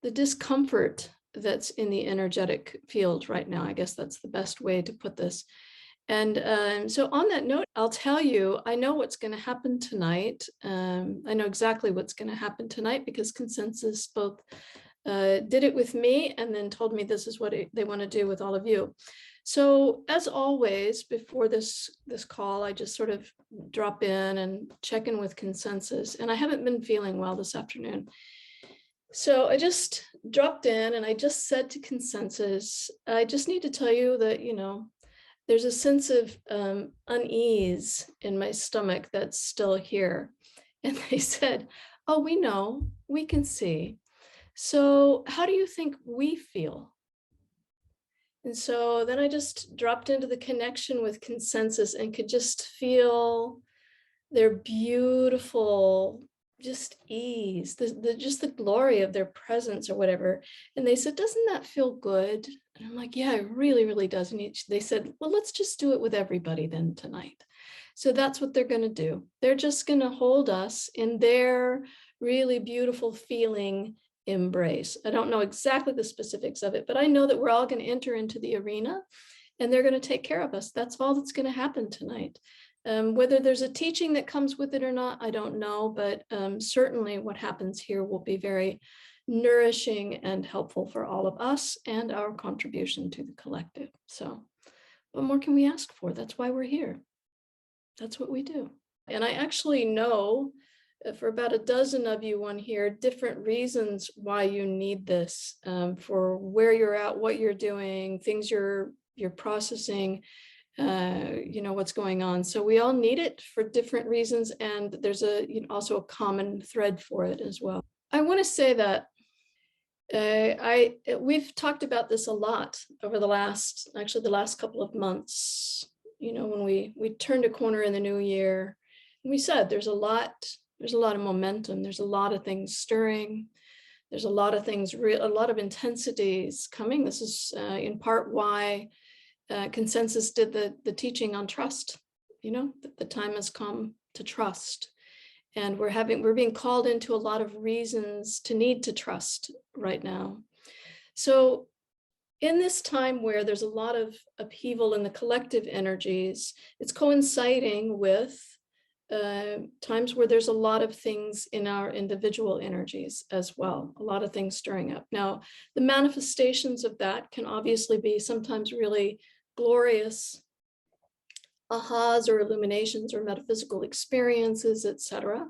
the discomfort that's in the energetic field right now. I guess that's the best way to put this. And so on that note, I'll tell you, I know what's going to happen tonight. I know exactly what's going to happen tonight because Consensus both did it with me and then told me this is what they want to do with all of you. So as always, before this call, I just sort of drop in and check in with Consensus. And I haven't been feeling well this afternoon. So I just dropped in and I just said to Consensus, I just need to tell you that, there's a sense of unease in my stomach that's still here. And they said, oh, we know, we can see. So how do you think we feel? And so then I just dropped into the connection with Consensus and could just feel their beautiful, just ease, just the glory of their presence or whatever. And they said, doesn't that feel good? And I'm like, yeah, it really, really does. And they said, well, let's just do it with everybody then tonight. So that's what they're going to do. They're just going to hold us in their really beautiful feeling embrace. I don't know exactly the specifics of it, but I know that we're all going to enter into the arena and they're going to take care of us. That's all that's going to happen tonight. Whether there's a teaching that comes with it or not, I don't know, but certainly what happens here will be very nourishing and helpful for all of us and our contribution to the collective. So what more can we ask for? That's why we're here. That's what we do. And I actually know for about a dozen of you on here, different reasons why you need this, for where you're at, what you're doing, things you're processing, what's going on. So we all need it for different reasons. And there's also a common thread for it as well. I want to say that we've talked about this a lot over the last couple of months, when we turned a corner in the new year, and we said there's a lot of momentum. There's a lot of things stirring. There's a lot of things, a lot of intensities coming. This is in part why Consensus did the teaching on trust. The time has come to trust. And we're being called into a lot of reasons to need to trust right now. So in this time where there's a lot of upheaval in the collective energies, it's coinciding with times where there's a lot of things in our individual energies as well, a lot of things stirring up. Now, the manifestations of that can obviously be sometimes really glorious ahas or illuminations or metaphysical experiences, etc.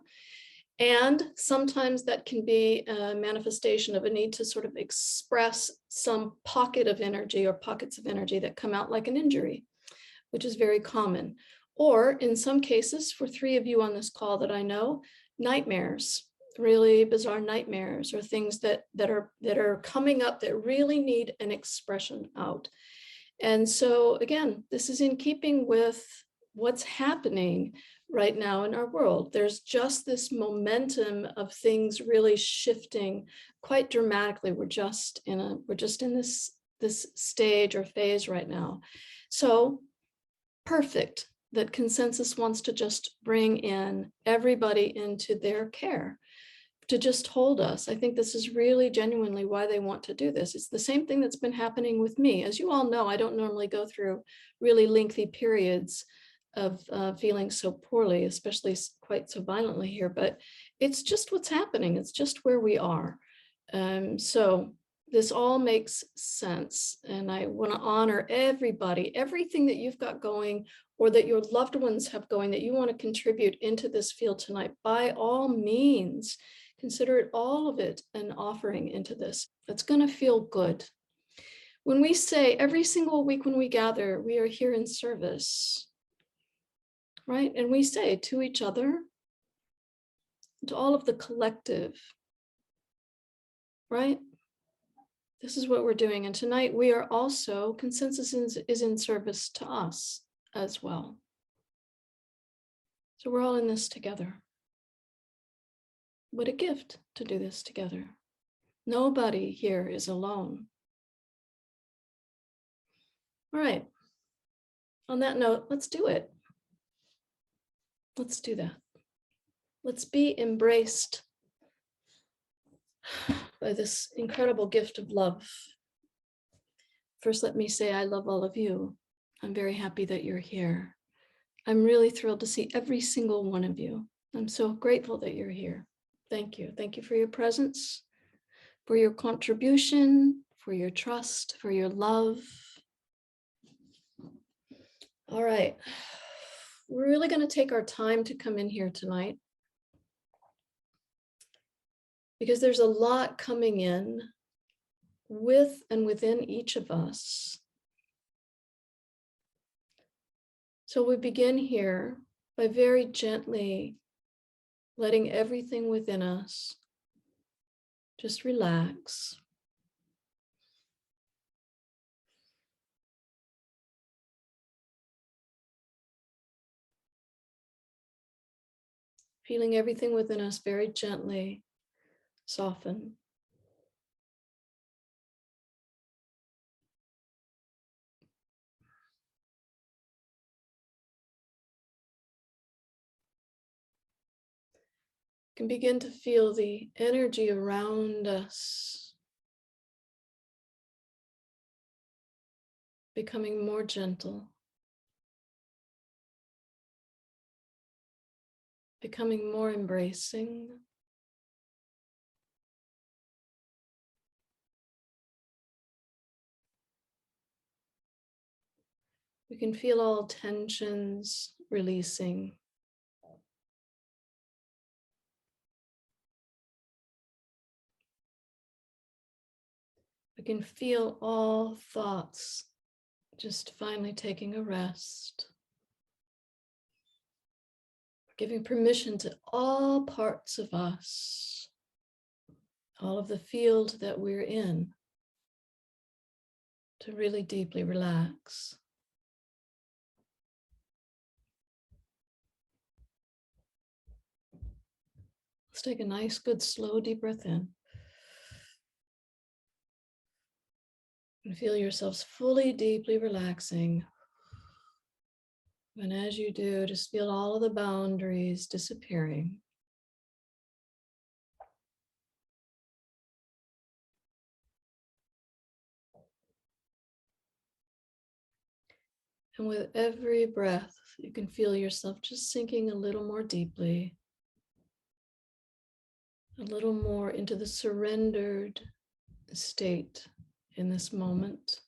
And sometimes that can be a manifestation of a need to sort of express some pocket of energy or pockets of energy that come out like an injury, which is very common. Or in some cases, for 3 of you on this call that I know, nightmares, really bizarre nightmares or things that are coming up that really need an expression out. And so again, this is in keeping with what's happening right now in our world. There's just this momentum of things really shifting quite dramatically. We're just in this stage or phase right now. So perfect that Consensus wants to just bring in everybody into their care, to just hold us. I think this is really genuinely why they want to do this. It's the same thing that's been happening with me. As you all know, I don't normally go through really lengthy periods of feeling so poorly, especially quite so violently here, but it's just what's happening. It's just where we are. So this all makes sense. And I want to honor everybody, everything that you've got going or that your loved ones have going that you want to contribute into this field tonight. By all means, consider it, all of it, an offering into this. It's going to feel good. When we say every single week when we gather, we are here in service, right? And we say to each other, to all of the collective, right? This is what we're doing. And tonight we are also, Consensus is in service to us as well. So we're all in this together. What a gift to do this together. Nobody here is alone. All right. On that note, let's do it. Let's do that. Let's be embraced by this incredible gift of love. First, let me say I love all of you. I'm very happy that you're here. I'm really thrilled to see every single one of you. I'm so grateful that you're here. Thank you. Thank you for your presence, for your contribution, for your trust, for your love. All right. We're really going to take our time to come in here tonight because there's a lot coming in with and within each of us. So we begin here by very gently letting everything within us just relax. Feeling everything within us very gently soften. You can begin to feel the energy around us becoming more gentle, becoming more embracing. We can feel all tensions releasing. We can feel all thoughts just finally taking a rest. Giving permission to all parts of us, all of the field that we're in, to really deeply relax. Let's take a nice, good, slow, deep breath in. And feel yourselves fully, deeply relaxing. And as you do, just feel all of the boundaries disappearing. And with every breath, you can feel yourself just sinking a little more deeply, a little more into the surrendered state in this moment.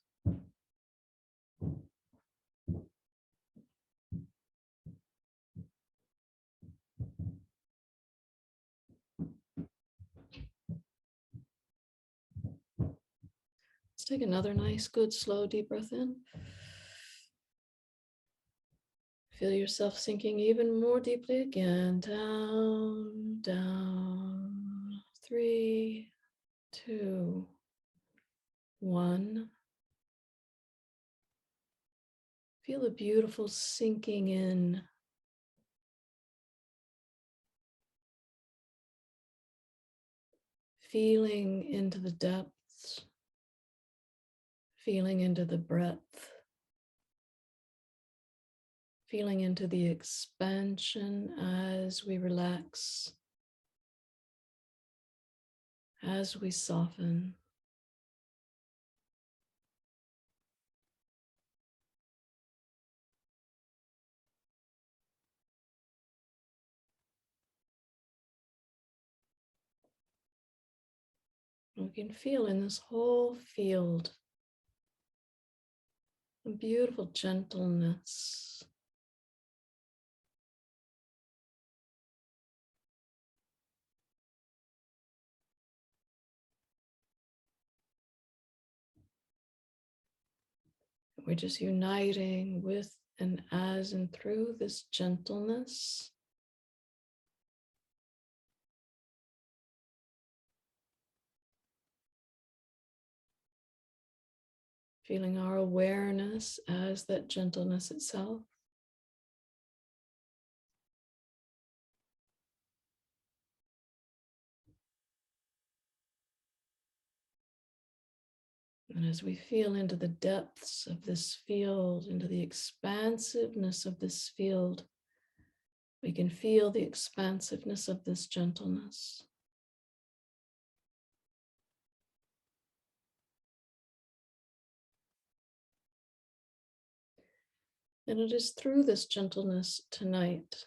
Let's take another nice, good, slow, deep breath in. Feel yourself sinking even more deeply again. Down, down. 3, 2, 1. Feel the beautiful sinking in. Feeling into the depths. Feeling into the breadth. Feeling into the expansion as we relax, as we soften. We can feel in this whole field a beautiful gentleness. We're just uniting with and as and through this gentleness. Feeling our awareness as that gentleness itself. And as we feel into the depths of this field, into the expansiveness of this field, we can feel the expansiveness of this gentleness. And it is through this gentleness tonight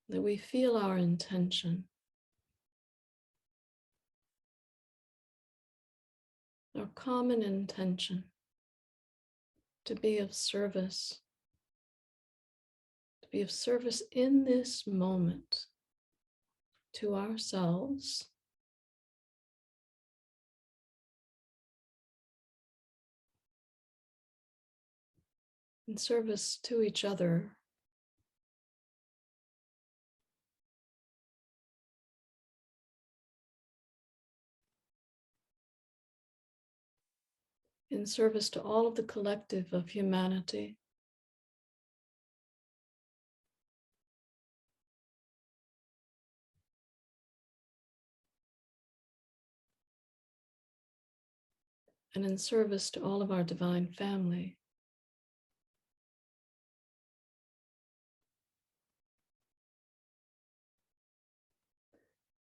that we feel our intention, our common intention to be of service, to be of service in this moment to ourselves, in service to each other, in service to all of the collective of humanity. And in service to all of our divine family.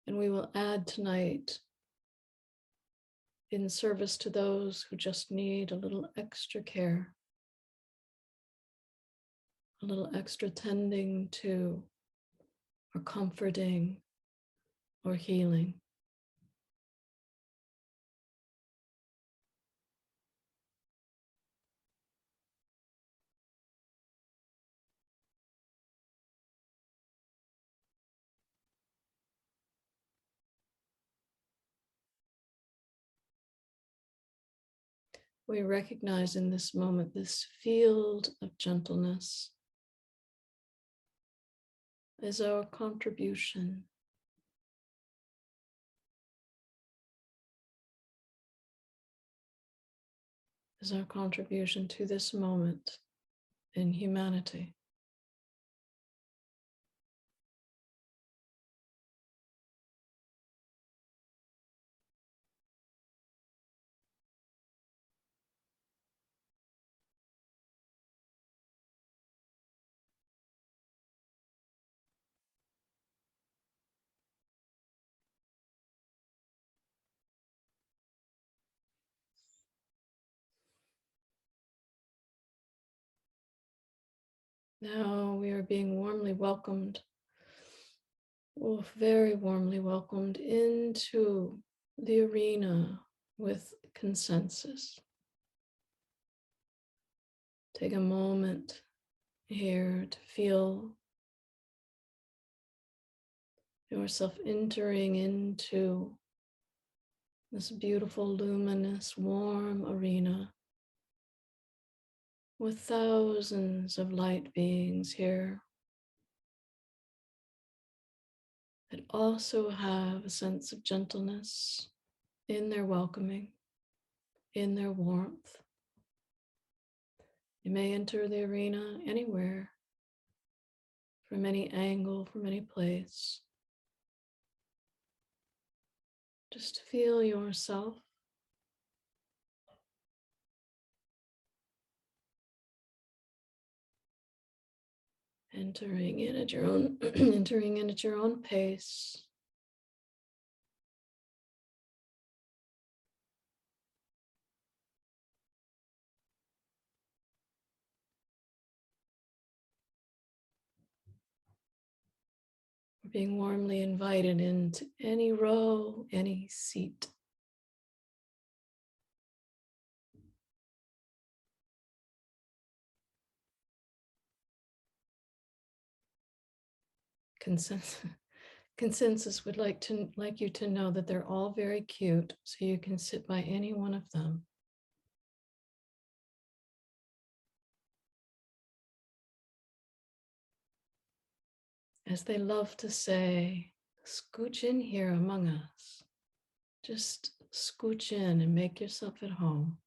And we will add tonight in service to those who just need a little extra care, a little extra tending to, or comforting, or healing. We recognize in this moment this field of gentleness as our contribution, as our contribution to this moment in humanity. Now we are being warmly welcomed, very warmly welcomed into the arena with consensus. Take a moment here to feel yourself entering into this beautiful, luminous, warm arena with thousands of light beings here that also have a sense of gentleness in their welcoming, in their warmth. You may enter the arena anywhere, from any angle, from any place. Just feel yourself entering in at your own entering in at your own pace. We're being warmly invited into any row, any seat. Consensus would like you to know that they're all very cute, so you can sit by any one of them. As they love to say, scooch in here among us. Just scooch in and make yourself at home.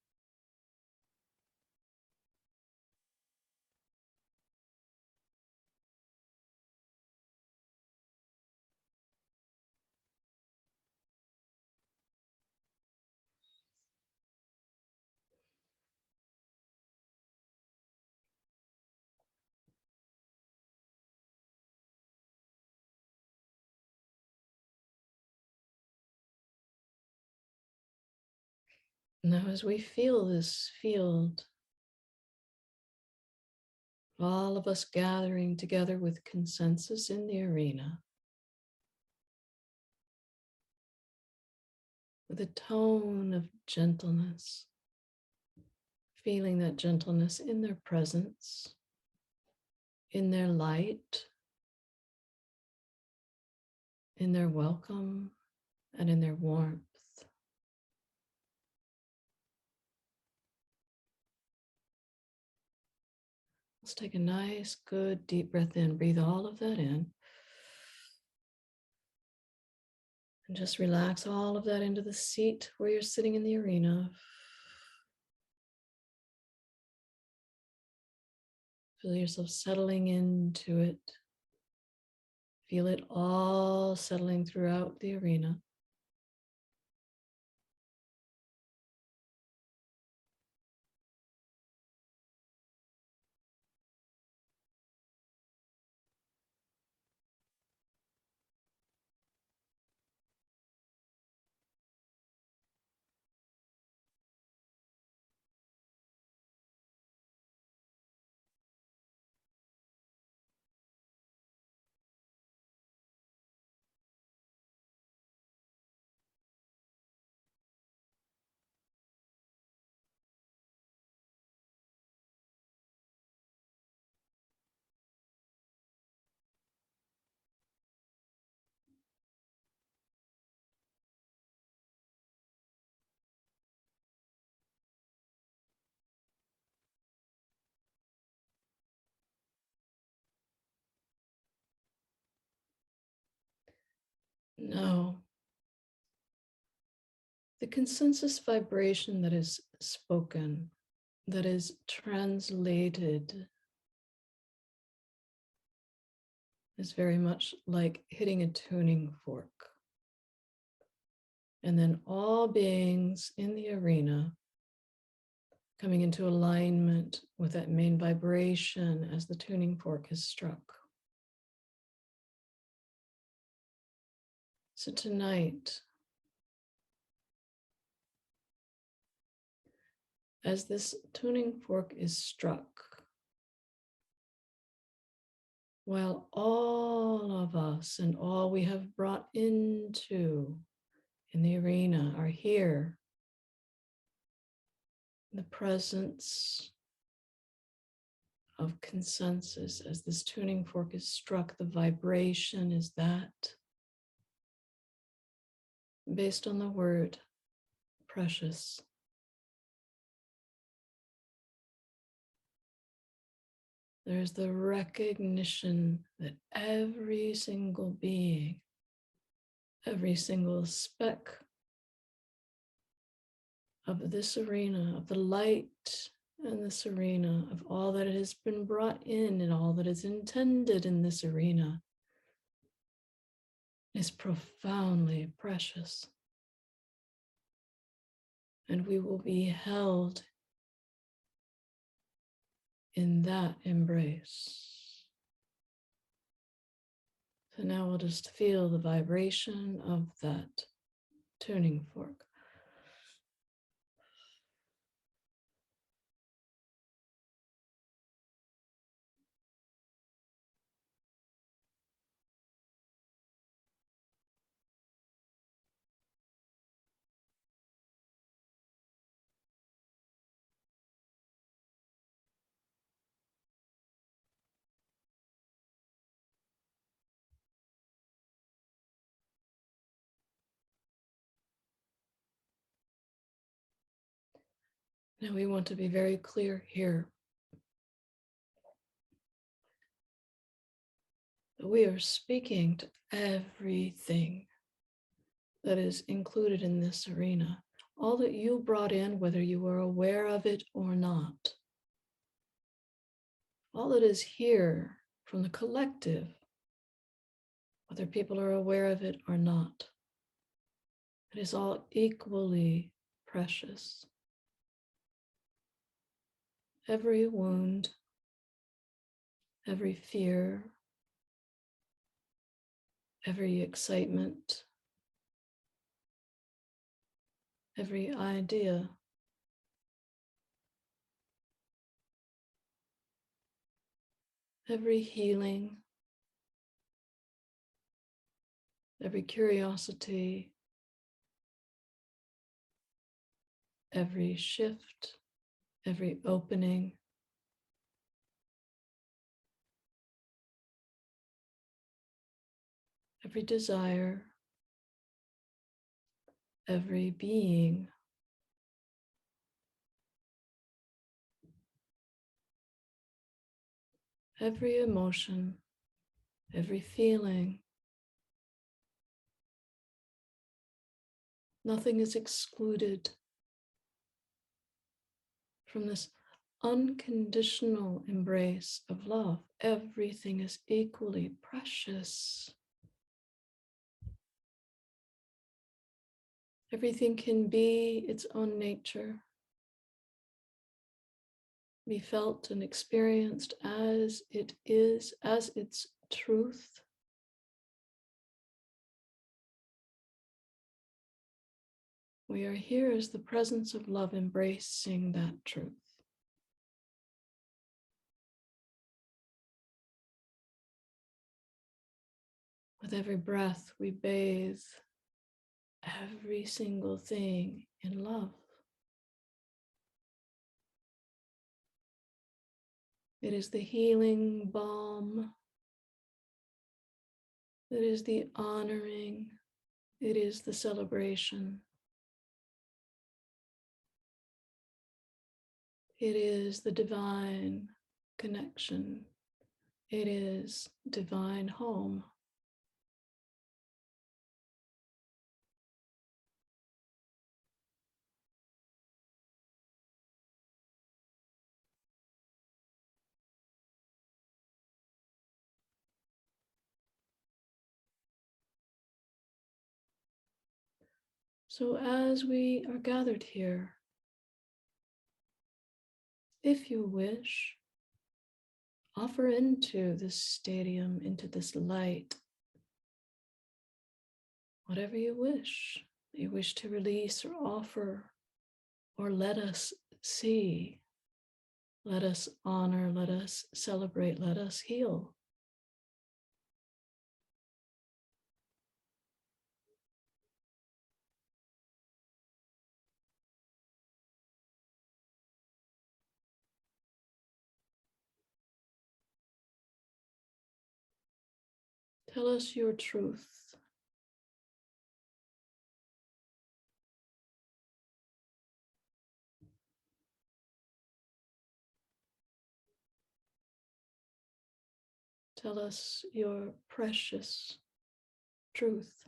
Now, as we feel this field all of us gathering together with consensus in the arena, with a tone of gentleness, feeling that gentleness in their presence, in their light, in their welcome, and in their warmth. Let's take a nice, good, deep breath in. Breathe all of that in. And just relax all of that into the seat where you're sitting in the arena. Feel yourself settling into it. Feel it all settling throughout the arena. Now, the consensus vibration that is spoken, that is translated, is very much like hitting a tuning fork. And then all beings in the arena coming into alignment with that main vibration as the tuning fork is struck. So tonight, as this tuning fork is struck, while all of us and all we have brought into in the arena are here, in the presence of consensus, as this tuning fork is struck, the vibration is that based on the word precious. There's the recognition that every single being, every single speck of this arena, of the light in this arena, of all that has been brought in and all that is intended in this arena, is profoundly precious. And we will be held in that embrace. So now we'll just feel the vibration of that tuning fork. Now we want to be very clear here that we are speaking to everything that is included in this arena. All that you brought in, whether you were aware of it or not. All that is here from the collective, whether people are aware of it or not. It is all equally precious. Every wound, every fear, every excitement, every idea, every healing, every curiosity, every shift, every opening, every desire, every being, every emotion, every feeling. Nothing is excluded from this unconditional embrace of love. Everything is equally precious. Everything can be its own nature, be felt and experienced as it is, as its truth. We are here as the presence of love, embracing that truth. With every breath, we bathe every single thing in love. It is the healing balm. It is the honoring. It is the celebration. It is the divine connection. It is divine home. So as we are gathered here, if you wish, offer into this stadium, into this light, whatever you wish to release or offer, or let us see, let us honor, let us celebrate, let us heal. Tell us your truth. Tell us your precious truth.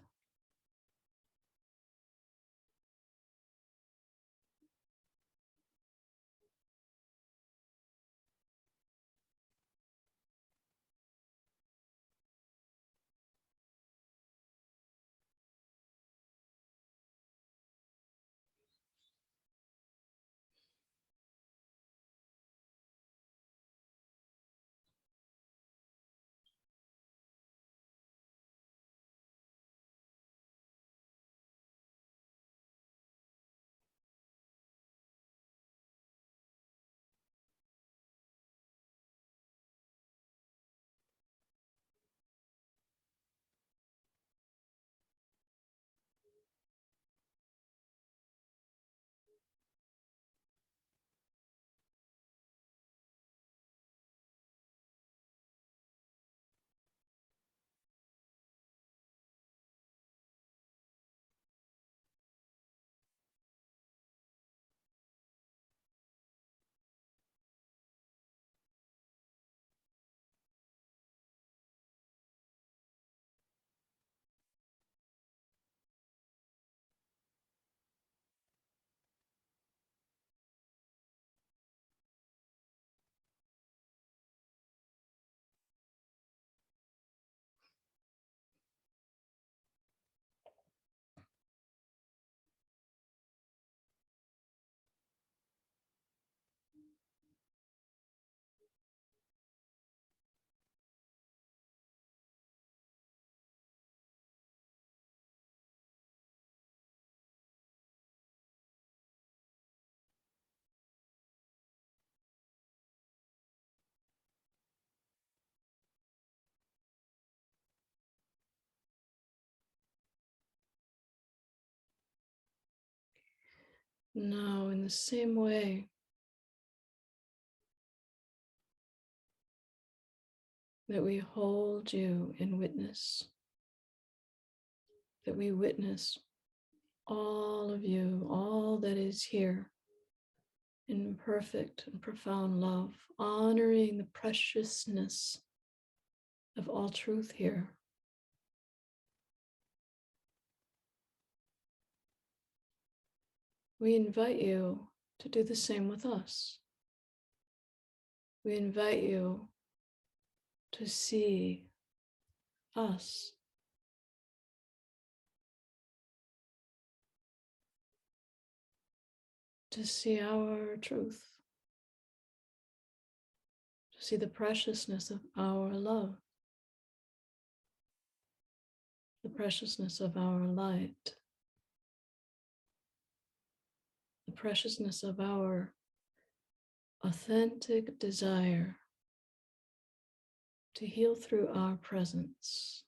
Now, in the same way that we hold you in witness, that we witness all of you, all that is here in perfect and profound love, honoring the preciousness of all truth here. We invite you to do the same with us. We invite you to see us, to see our truth, to see the preciousness of our love, the preciousness of our light, the preciousness of our authentic desire to heal through our presence.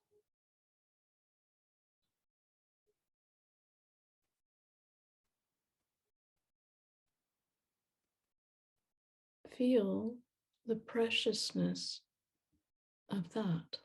Feel the preciousness of that.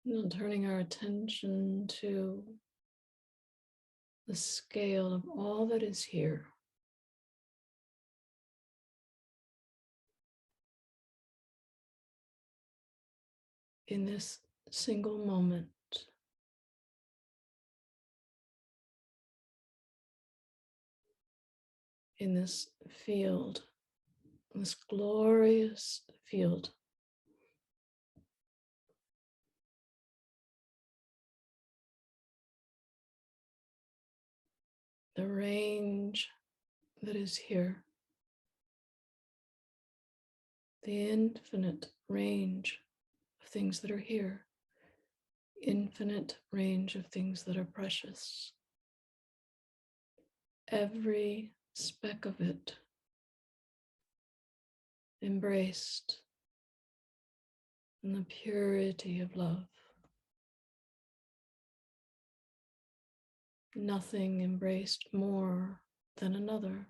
Now turning our attention to the scale of all that is here. In this single moment, in this field, this glorious field. The range that is here, the infinite range of things that are here, infinite range of things that are precious. every speck of it embraced in the purity of love. Nothing embraced more than another.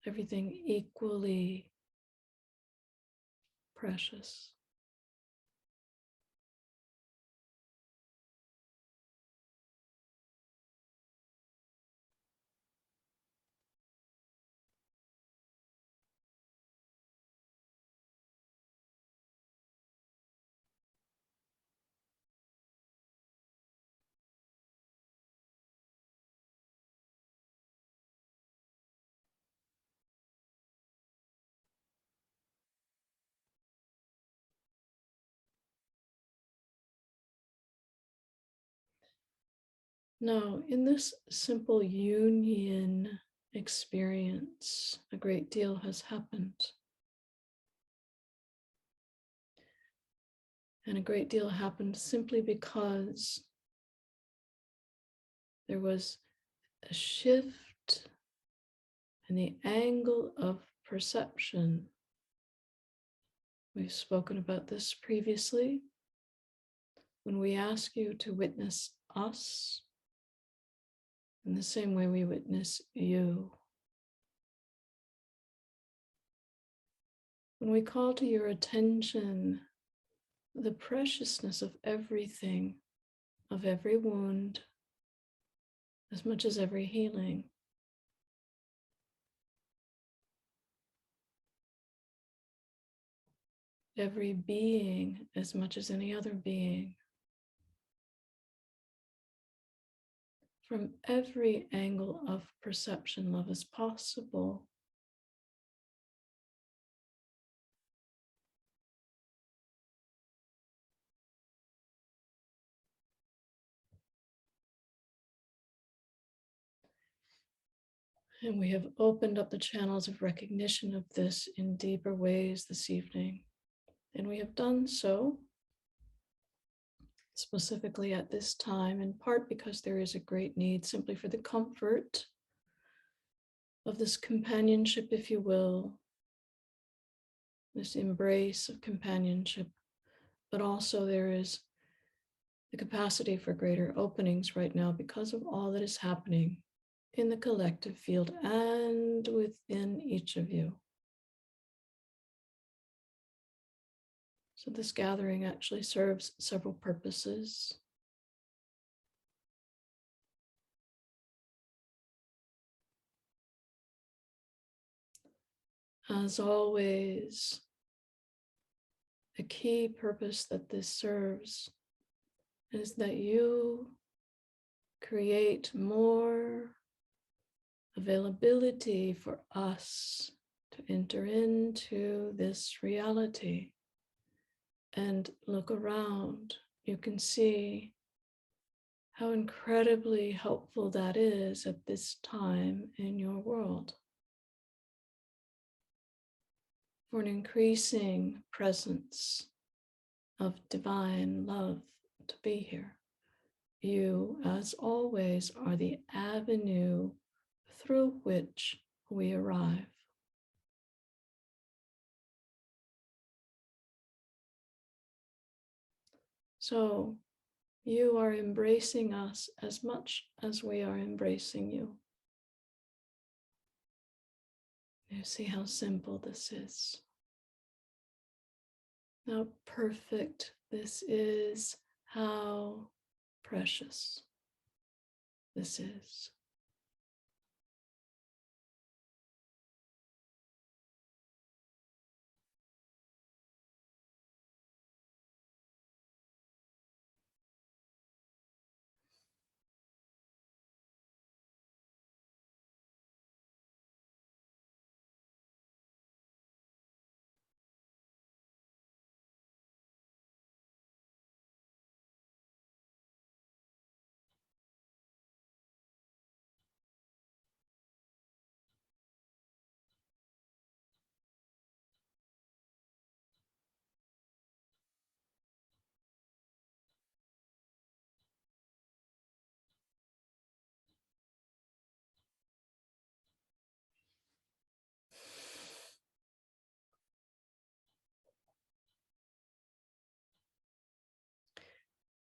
Everything equally precious. Now, in this simple union experience, a great deal has happened. And a great deal happened simply because there was a shift in the angle of perception. We've spoken about this previously. When we ask you to witness us in the same way we witness you. When we call to your attention the preciousness of everything, of every wound, as much as every healing. Every being as much as any other being. From every angle of perception, love is possible. And we have opened up the channels of recognition of this in deeper ways this evening. And we have done so specifically at this time, in part because there is a great need simply for the comfort of this companionship, if you will, this embrace of companionship, but also there is the capacity for greater openings right now because of all that is happening in the collective field and within each of you. So this gathering actually serves several purposes. As always, a key purpose that this serves is that you create more availability for us to enter into this reality and look around. You can see how incredibly helpful that is at this time in your world. For an increasing presence of divine love to be here. You, as always, are the avenue through which we arrive. So you are embracing us as much as we are embracing you. You see how simple this is. How perfect this is. How precious this is.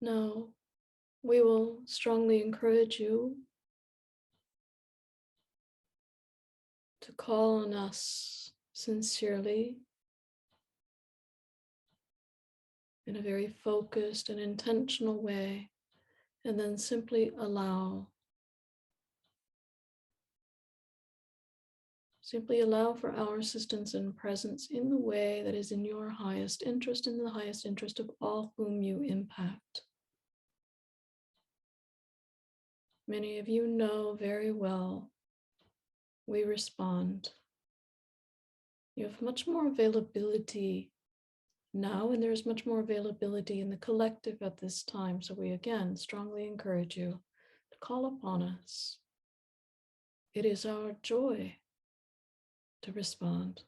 Now, we will strongly encourage you to call on us sincerely in a very focused and intentional way, and then simply allow. Simply allow for our assistance and presence in the way that is in your highest interest, in the highest interest of all whom you impact. Many of you know very well we respond. You have much more availability now, and there's much more availability in the collective at this time. So we again strongly encourage you to call upon us. It is our joy to respond.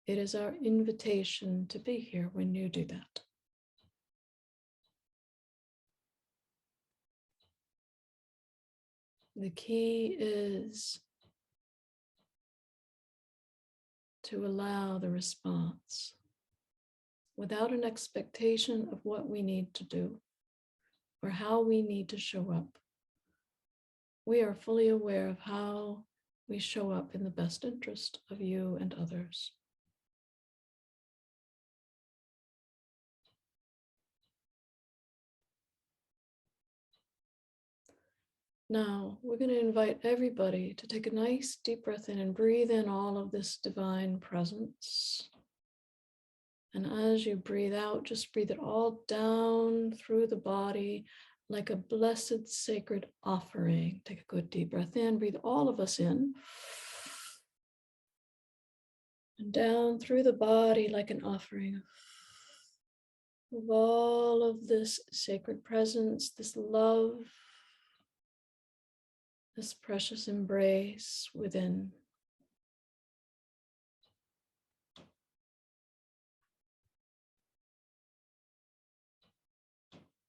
It is our invitation to be here when you do that. The key is to allow the response without an expectation of what we need to do or how we need to show up. We are fully aware of how we show up in the best interest of you and others. Now, we're going to invite everybody to take a nice deep breath in and breathe in all of this divine presence. And as you breathe out, just breathe it all down through the body like a blessed sacred offering. Take a good deep breath in, breathe all of us in. And down through the body like an offering of all of this sacred presence, this love, this precious embrace within.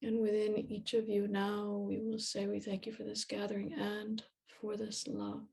And within each of you now, we will say we thank you for this gathering and for this love.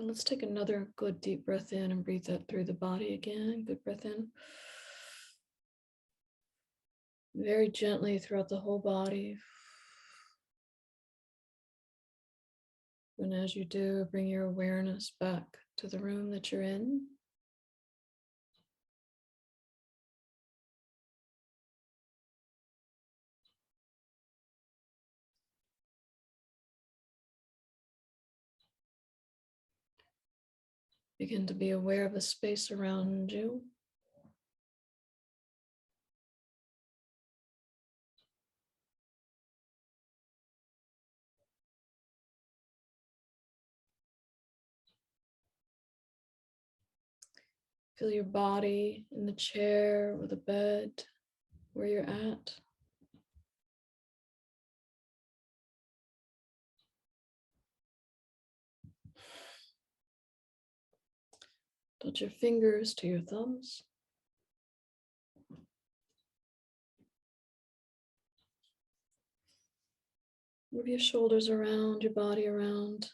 And let's take another good deep breath in and breathe that through the body again. Good breath in. Very gently throughout the whole body. And as you do, bring your awareness back to the room that you're in. Begin to be aware of the space around you. Feel your body in the chair or the bed where you're at. Touch your fingers to your thumbs. Move your shoulders around, your body around.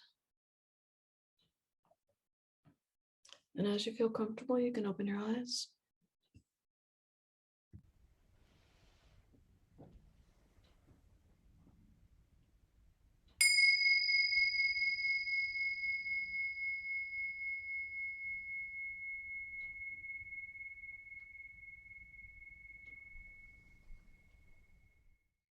And as you feel comfortable, you can open your eyes.